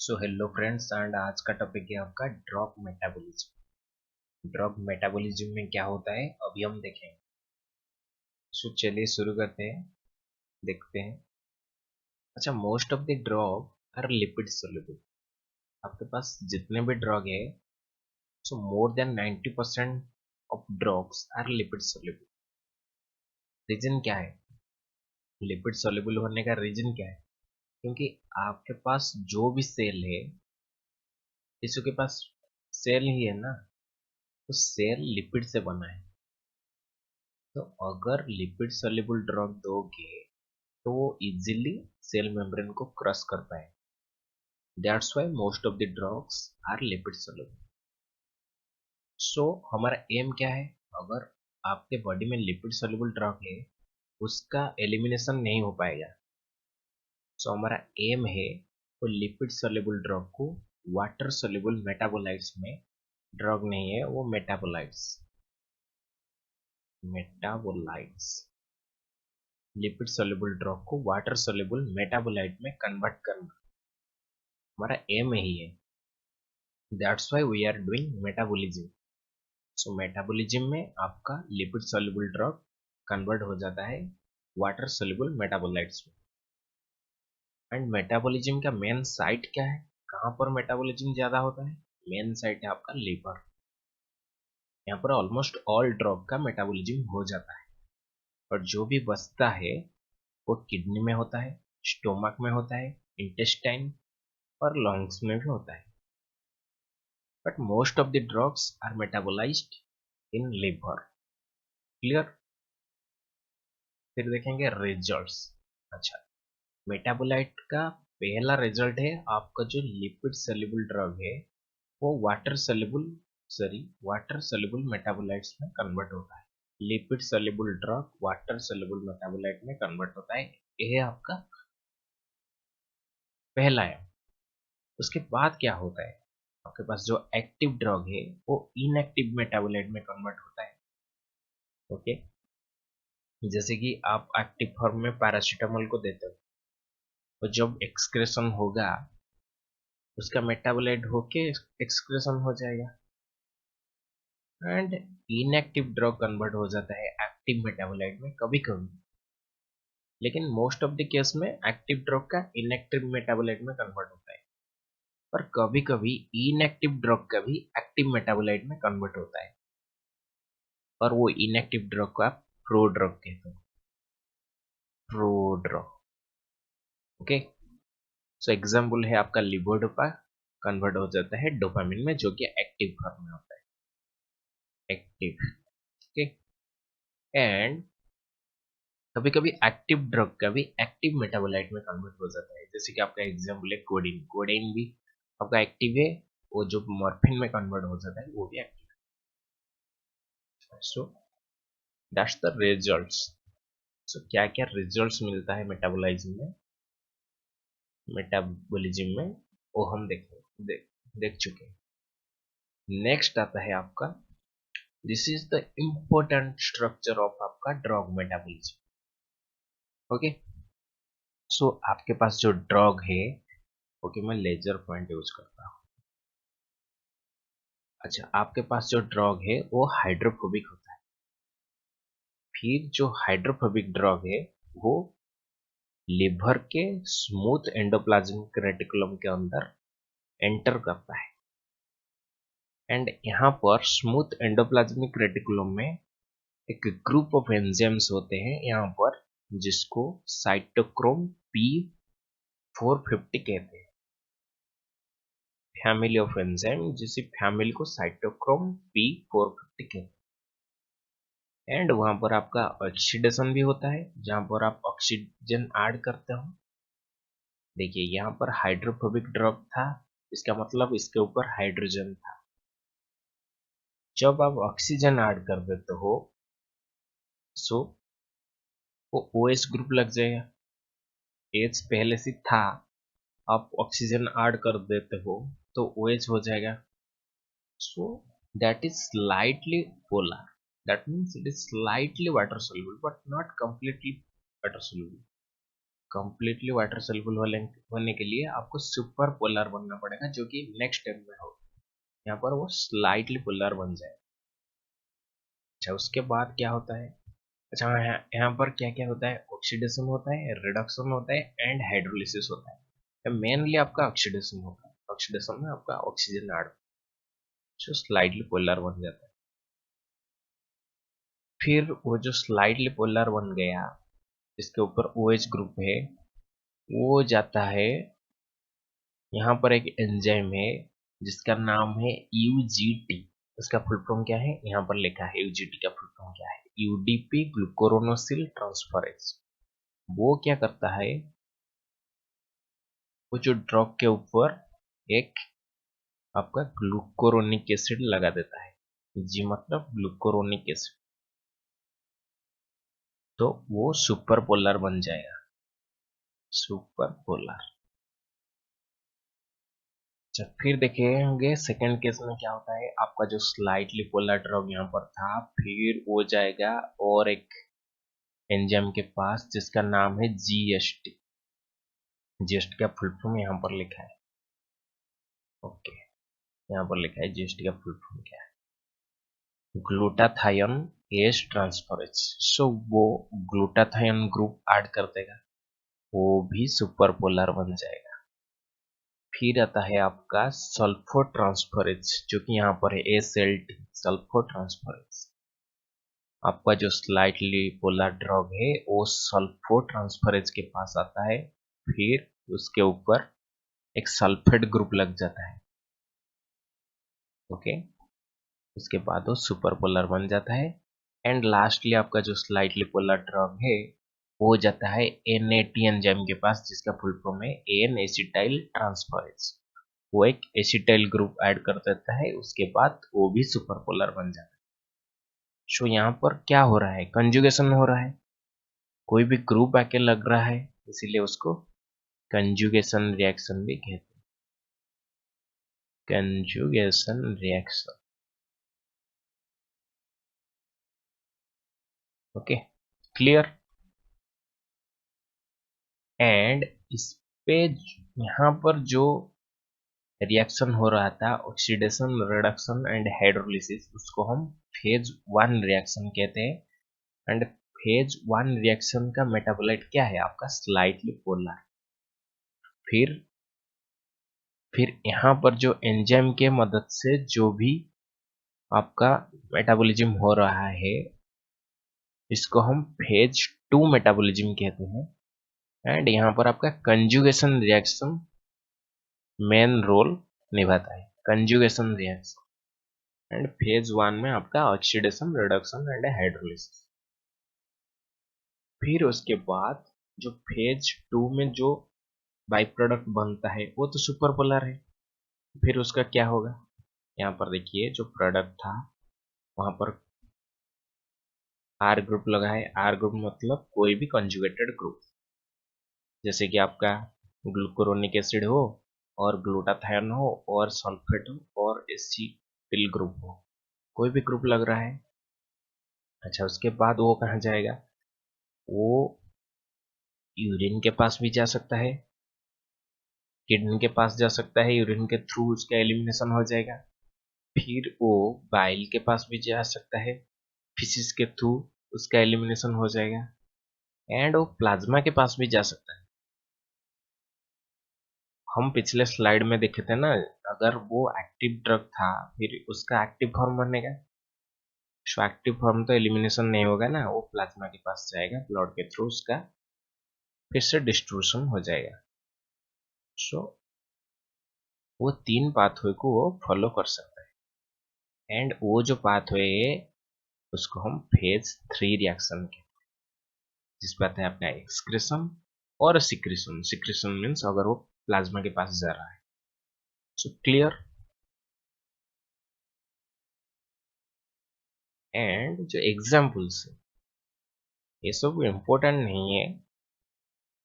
So hello friends and आज का topic है आपका ड्रग मेटाबॉलिज्म। ड्रग मेटाबॉलिज्म में क्या होता है अभी हम देखेंगे। सो चलिए शुरू करते हैं, देखते हैं। अच्छा, most of the drug are lipid soluble. आपके पास जितने भी ड्रग है, so more than 90% of drugs are lipid soluble. Reason क्या है लिपिड सोल्यूबल होने का? रीजन क्या है? क्योंकि आपके पास जो भी सेल है, टिश्यू के पास सेल ही है ना, तो सेल लिपिड से बना है। तो अगर लिपिड सोल्यूबल ड्रग दोगे तो वो इजीली सेल मेम्ब्रेन को क्रॉस कर पाए। That's why most of the drugs are lipid soluble. So हमारा एम क्या है? अगर आपके बॉडी में लिपिड सोल्यूबल ड्रग है, उसका एलिमिनेशन नहीं हो पाएगा। सो हमारा एम है तो लिपिड सोल्यूबल ड्रग को वाटर सोल्यूबल मेटाबोलाइट्स में, ड्रग नहीं है वो, metabolites, metabolites, lipid soluble drug को वाटर सोल्यूबल मेटाबोलाइट में कन्वर्ट करना हमारा एम ही है। That's why we are doing metabolism. So metabolism में आपका लिपिड सॉल्युबल ड्रग कन्वर्ट हो जाता है वाटर सॉल्युबल मेटाबोलाइट्स में। एंड मेटाबॉलिज्म का मेन साइट क्या है? कहाँ पर मेटाबॉलिज्म ज्यादा होता है? मेन साइट है आपका लिवर। यहाँ पर ऑलमोस्ट ऑल ड्रग का मेटाबॉलिज्म हो जाता है, और जो भी बचता है वो किडनी में होता है, स्टोमक में होता है, इंटेस्टाइन और लंग्स में भी होता है। But most of the drugs are metabolized in liver. Clear? फिर देखेंगे रिजल्ट्स। अच्छा, मेटाबोलाइट का पहला रिजल्ट है आपका जो लिपिड सोल्यूबल ड्रग है वो वाटर सोल्यूबल मेटाबोलाइट्स में कन्वर्ट होता है। Lipid soluble drug water soluble metabolite में कन्वर्ट होता है। ये है आपका पहला है। उसके बाद क्या होता है? आपके पास जो एक्टिव ड्रग है वो इनएक्टिव मेटाबोलाइट में कन्वर्ट होता है। ओके, जैसे कि आप एक्टिव फॉर्म में पैरासीटामोल को देते हो, तो जब एक्सक्रेशन होगा उसका मेटाबोलाइट होके एक्सक्रेशन हो जाएगा, एंड इनएक्टिव ड्रग कन्वर्ट हो जाता है एक्टिव मेटाबोलाइट में कभी कभी। लेकिन मोस्ट ऑफ द केस में एक्टिव ड्रग का इनएक्टिव मेटाबोलाइट में कन्वर्ट होता है, पर कभी कभी इनएक्टिव ड्रग का भी एक्टिव मेटाबोलाइट में कन्वर्ट होता है, और वो इनएक्टिव ड्रग को आप प्रोड्रग कहते हो, प्रोड्रग। ओके, सो एग्जाम्पल है आपका लिवोडोपा, कन्वर्ट हो जाता है डोपामिन में, जो कि एक्टिव फॉर्म में होता है, एक्टिव। ओके, एंड कभी कभी एक्टिव ड्रग का भी एक्टिव मेटाबोलाइट में कन्वर्ट हो जाता है, जैसे कि आपका एग्जाम्पल है कोडीन। कोडीन भी आपका एक्टिव है, वो जो मॉर्फिन में कन्वर्ट हो जाता है वो भी एक्टिव है। So that's the results. So क्या क्या रिजल्ट्स मिलता है मेटाबोलिज्म में, मेटाबॉलिज्म में, वो हम देख चुके हैं। नेक्स्ट आता है आपका, this is the important structure of आपका ड्रग मेटाबॉलिज्म। ओके, सो आपके पास जो ड्रग है, ओके मैं लेजर पॉइंट यूज करता हूँ। अच्छा, आपके पास जो ड्रग है वो हाइड्रोफोबिक होता है। फिर जो हाइड्रोफोबिक ड्रग है वो लिवर के स्मूथ एंडोप्लाज्मिक रेटिकुलम के अंदर एंटर करता है, एंड यहाँ पर स्मूथ एंडोप्लाज्मिक रेटिकुलम में एक ग्रुप ऑफ एंजाइम्स होते हैं यहाँ पर, जिसको साइटोक्रोम पी 450 कहते हैं। फैमिली ऑफ एंजाइम, जिसी फैमिली को साइटोक्रोम पी 450 कहते हैं। एंड वहां पर आपका ऑक्सीडेशन भी होता है, जहां पर आप ऑक्सीजन ऐड करते हो। देखिए यहाँ पर हाइड्रोफोबिक ड्रग था, इसका मतलब इसके ऊपर हाइड्रोजन था। जब आप ऑक्सीजन ऐड कर देते हो, सो वो OH ग्रुप लग जाएगा। H पहले से था, आप ऑक्सीजन ऐड कर देते हो तो OH हो जाएगा। So that is slightly polar, that means it is slightly water soluble but not completely water soluble। Completely water soluble होने के लिए आपको सुपर पोलर बनना पड़ेगा, जो कि नेक्स्ट स्टेप में होगा। यहाँ पर वो स्लाइटली पोलर बन जाए। अच्छा, उसके बाद क्या होता है? अच्छा, यहाँ पर क्या क्या होता है? ऑक्सीडेशन होता है, रिडक्शन होता है एंड हाइड्रोलिसिस होता है। मेनली आपका ऑक्सीडेशन होता है। ऑक्सीडेशन में आपका ऑक्सीजन ऐड जो स्लाइटली पोलर बन जाता है। फिर वो जो स्लाइटली पोलर बन गया, इसके ऊपर OH ग्रुप है, वो जाता है, यहाँ पर एक एंजाइम है जिसका नाम है UGT। इसका फुल फॉर्म क्या है? यहाँ पर लिखा है UGT का फुल फॉर्म क्या है? UDP glucuronosyl transferase. वो क्या करता है? वो जो ड्रग के ऊपर एक आपका ग्लूकोरोनिक एसिड लगा देता है। जी मतलब ग्लूकोरोनिक एसिड, तो वो सुपर पोलर बन जाएगा। Super polar. अच्छा, फिर देखेंगे सेकेंड केस में क्या होता है। आपका जो स्लाइटली पोलर ड्रग यहाँ पर था, फिर वो जाएगा और एक एंजाइम के पास जिसका नाम है GST। GST का फुल फॉर्म यहाँ पर लिखा है। ओके, यहाँ पर लिखा है GST का फुल फॉर्म क्या है? Glutathione S transferase. सो वो ग्लूटाथायोन ग्रुप ऐड कर देगा, वो भी सुपर पोलर बन जाएगा। फिर आता है आपका सल्फो ट्रांसफरेज, जो कि यहाँ पर है SLT, सल्फो ट्रांसफरेज। आपका जो स्लाइटली पोलर ड्रग है वो सल्फो ट्रांसफरेज के पास आता है, फिर उसके ऊपर एक सल्फेट ग्रुप लग जाता है। ओके, उसके बाद वो सुपर पोलर बन जाता है। एंड लास्टली आपका जो स्लाइटली पोलर ड्रग है वो जाता है NAT एंजाइम के पास, जिसका फुल फॉर्म है एन एसिटाइल ट्रांसफरेज। वो एक एसिटाइल ग्रुप ऐड कर देता है, उसके बाद वो भी सुपर पोलर बन जाता है। सो यहाँ पर क्या हो रहा है? कंजुगेशन हो रहा है, कोई भी ग्रुप आके लग रहा है, इसीलिए उसको कंजुगेशन रिएक्शन भी कहते हैं। Conjugation reaction. Okay, clear? And इस पे यहाँ पर जो रिएक्शन हो रहा था, ऑक्सीडेशन, रिडक्शन एंड हाइड्रोलिसिस, उसको हम फेज 1 रिएक्शन कहते हैं। एंड फेज 1 रिएक्शन का मेटाबोलाइट क्या है? आपका स्लाइटली पोलर। फिर यहाँ पर जो एंजाइम के मदद से जो भी आपका मेटाबॉलिज्म हो रहा है, इसको हम फेज 2 मेटाबॉलिज्म कहते हैं। एंड यहाँ पर आपका कंजुगेशन रिएक्शन मेन रोल निभाता है, कंजुगेशन रिएक्शन। एंड फेज 1 में आपका ऑक्सीडेशन, रिडक्शन एंड हाइड्रोलिसिस। फिर उसके बाद जो फेज 2 में जो बाई प्रोडक्ट बनता है वो तो सुपर पोलर है। फिर उसका क्या होगा? यहाँ पर देखिए, जो प्रोडक्ट था वहां पर R ग्रुप लगा है। R ग्रुप मतलब कोई भी कंजुगेटेड ग्रुप, जैसे कि आपका ग्लूकोरोनिक एसिड हो और ग्लूटाथायोन हो और सल्फेट हो और एसिटिल ग्रुप हो, कोई भी ग्रुप लग रहा है। अच्छा, उसके बाद वो कहाँ जाएगा? वो यूरिन के पास भी जा सकता है, किडनी के पास जा सकता है, यूरिन के थ्रू उसका एलिमिनेशन हो जाएगा। फिर वो बाइल के पास भी जा सकता है, फिसिस के थ्रू उसका एलिमिनेशन हो जाएगा। एंड वो प्लाज्मा के पास भी जा सकता है। हम पिछले स्लाइड में देखे थे ना, अगर वो एक्टिव ड्रग था फिर उसका एक्टिव फॉर्म बनेगा। सो एक्टिव फॉर्म तो एलिमिनेशन नहीं होगा ना, वो प्लाज्मा के पास जाएगा, ब्लड के थ्रू उसका फिर से डिस्ट्रीब्यूशन हो जाएगा। सो वो 3 पाथवे को वो फॉलो कर सकता है। एंड वो जो पाथवे है उसको हम फेज 3 रिएक्शन के, जिसपे आता है अपना एक्सक्रेशन और सिक्रेशन। सिक्रेशन मीन्स अगर वो प्लाज्मा के पास जा रहा है। So clear? एंड जो एग्जाम्पल्स है ये सब इम्पोर्टेंट नहीं है,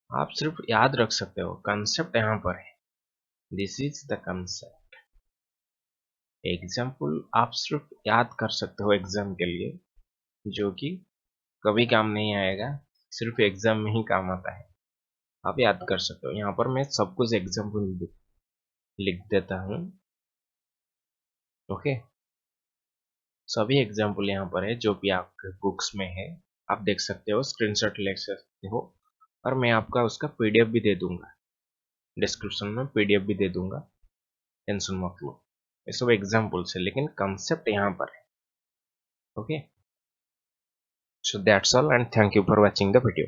आप सिर्फ याद रख सकते हो। कंसेप्ट यहाँ पर है, this is the concept. Example आप सिर्फ याद कर सकते हो एग्जाम के लिए, जो कि कभी काम नहीं आएगा, सिर्फ एग्जाम में ही काम आता है। आप याद कर सकते हो। यहाँ पर मैं सब कुछ एग्जाम्पल लिख देता हूँ। ओके, सभी एग्जाम्पल यहाँ पर है जो भी आपके बुक्स में है, आप देख सकते हो, स्क्रीनशॉट ले सकते हो, और मैं आपका उसका पीडीएफ भी दे दूंगा, डिस्क्रिप्शन में पीडीएफ भी दे दूंगा, टेंशन मत लो। ये सब एग्जाम्पल्स है लेकिन कंसेप्ट यहाँ पर है। Okay, so that's all and thank you for watching the video.